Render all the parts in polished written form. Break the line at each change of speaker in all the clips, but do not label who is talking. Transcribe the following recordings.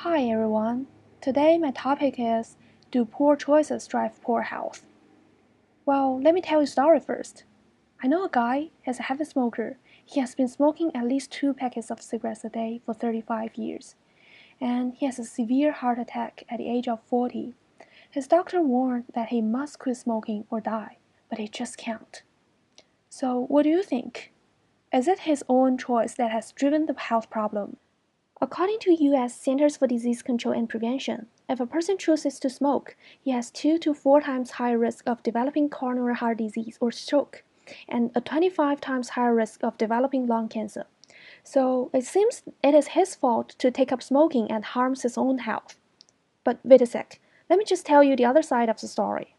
Hi everyone. Today my topic is do poor choices drive poor health? Well, let me tell you a story first. I know a guy is a heavy smoker. He has been smoking at least 2 packets of cigarettes a day for 35 years. And he has a severe heart attack at the age of 40. His doctor warned that he must quit smoking or die, but he just can't. So, what do you think? Is it his own choice that has driven the health problem? According to U.S. Centers for Disease Control and Prevention, if a person chooses to smoke, he has 2 to 4 times higher risk of developing coronary heart disease or stroke, and a 25 times higher risk of developing lung cancer. So it seems it is his fault to take up smoking and harms his own health. But wait a sec, let me just tell you the other side of the story.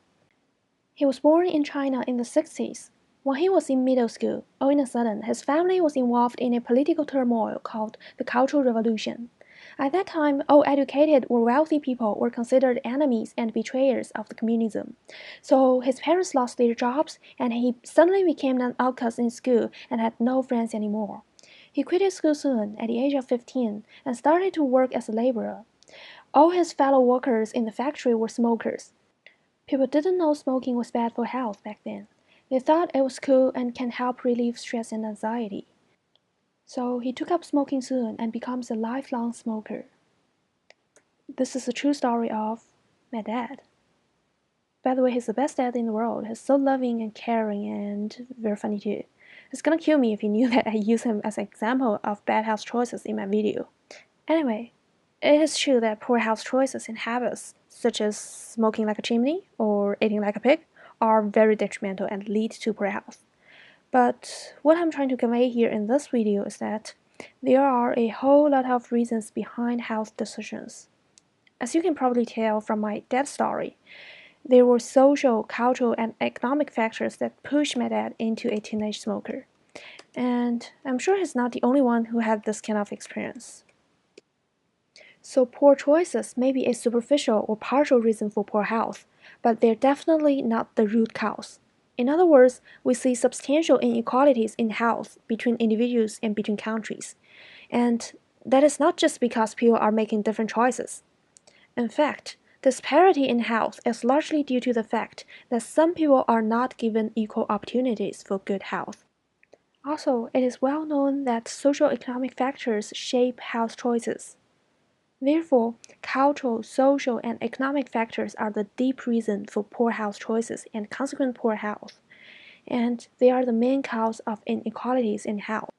He was born in China in the 60s. When he was in middle school, all of a sudden, his family was involved in a political turmoil called the Cultural Revolution. At that time, all educated or wealthy people were considered enemies and betrayers of the communism. So his parents lost their jobs, and he suddenly became an outcast in school and had no friends anymore. He quit school soon, at the age of 15, and started to work as a laborer. All his fellow workers in the factory were smokers. People didn't know smoking was bad for health back then. They thought it was cool and can help relieve stress and anxiety. So he took up smoking soon and becomes a lifelong smoker. This is a true story of my dad. By the way, he's the best dad in the world. He's so loving and caring and very funny too. It's gonna kill me if he knew that I use him as an example of bad health choices in my video. Anyway, it is true that poor health choices and habits, such as smoking like a chimney or eating like a pig, are very detrimental and lead to poor health. But what I'm trying to convey here in this video is that there are a whole lot of reasons behind health decisions. As you can probably tell from my dad's story, there were social, cultural, and economic factors that pushed my dad into a teenage smoker. And I'm sure he's not the only one who had this kind of experience. So poor choices may be a superficial or partial reason for poor health, but they're definitely not the root cause. In other words, we see substantial inequalities in health between individuals and between countries. And that is not just because people are making different choices. In fact, disparity in health is largely due to the fact that some people are not given equal opportunities for good health. Also, it is well known that social economic factors shape health choices. Therefore, cultural, social, and economic factors are the deep reason for poor health choices and consequent poor health, and they are the main cause of inequalities in health.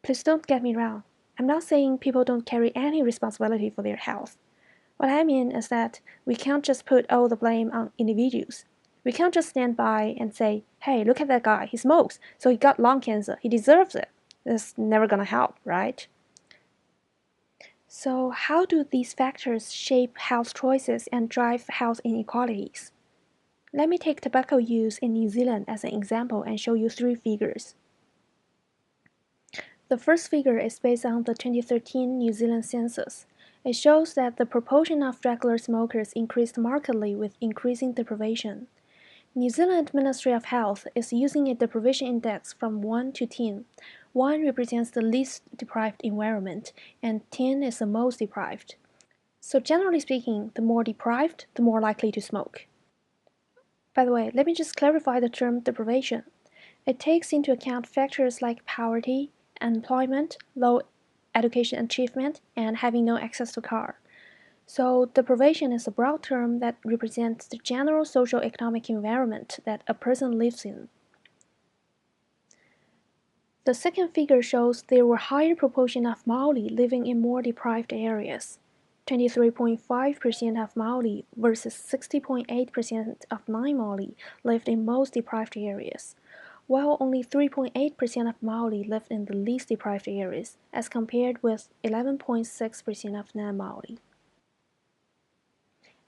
Please don't get me wrong. I'm not saying people don't carry any responsibility for their health. What I mean is that we can't just put all the blame on individuals. We can't just stand by and say, hey, look at that guy, he smokes, so he got lung cancer, he deserves it. That's never gonna help, right? So, how do these factors shape health choices and drive health inequalities? Let me take tobacco use in New Zealand as an example and show you 3 figures. The first figure is based on the 2013 New Zealand census. It shows that the proportion of regular smokers increased markedly with increasing deprivation. New Zealand Ministry of Health is using a deprivation index from 1 to 10. 1 represents the least deprived environment, and 10 is the most deprived. So generally speaking, the more deprived, the more likely to smoke. By the way, let me just clarify the term deprivation. It takes into account factors like poverty, unemployment, low education achievement, and having no access to car. So deprivation is a broad term that represents the general socio-economic environment that a person lives in. The second figure shows there were higher proportion of Maori living in more deprived areas. 23.5% of Maori versus 60.8% of non-Maori lived in most deprived areas, while only 3.8% of Maori lived in the least deprived areas, as compared with 11.6% of non-Maori.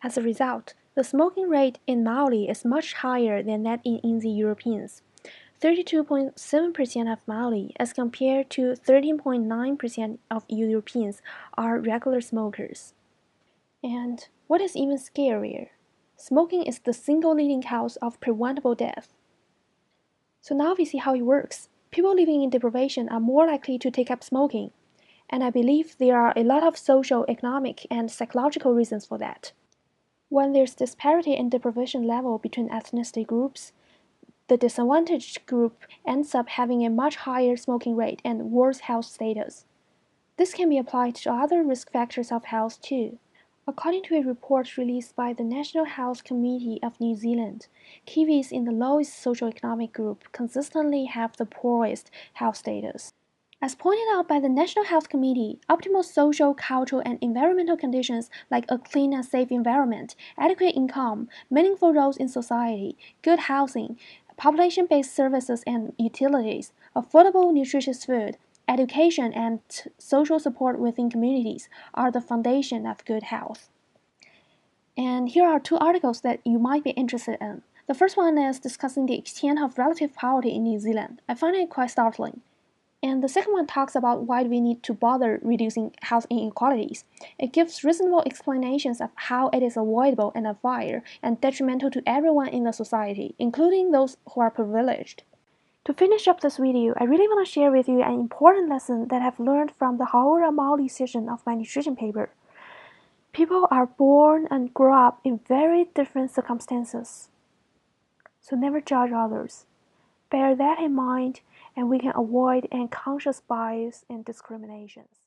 As a result, the smoking rate in Maori is much higher than that in Indo-Europeans. 32.7% of Maori as compared to 13.9% of Europeans are regular smokers. And what is even scarier, smoking is the single leading cause of preventable death. So now we see how it works. People living in deprivation are more likely to take up smoking, and I believe there are a lot of social, economic, and psychological reasons for that. When there's disparity in deprivation level between ethnicity groups, the disadvantaged group ends up having a much higher smoking rate and worse health status. This can be applied to other risk factors of health too. According to a report released by the National Health Committee of New Zealand, Kiwis in the lowest socioeconomic group consistently have the poorest health status. As pointed out by the National Health Committee, optimal social, cultural, and environmental conditions like a clean and safe environment, adequate income, meaningful roles in society, good housing, population-based services and utilities, affordable nutritious food, education, and social support within communities are the foundation of good health. And here are two articles that you might be interested in. The first one is discussing the extent of relative poverty in New Zealand. I find it quite startling. And the second one talks about why we need to bother reducing health inequalities. It gives reasonable explanations of how it is avoidable and unfair and detrimental to everyone in the society, including those who are privileged. To finish up this video, I really want to share with you an important lesson that I've learned from the Haora Maori section of my nutrition paper. People are born and grow up in very different circumstances. So never judge others. Bear that in mind, and we can avoid unconscious bias and discriminations.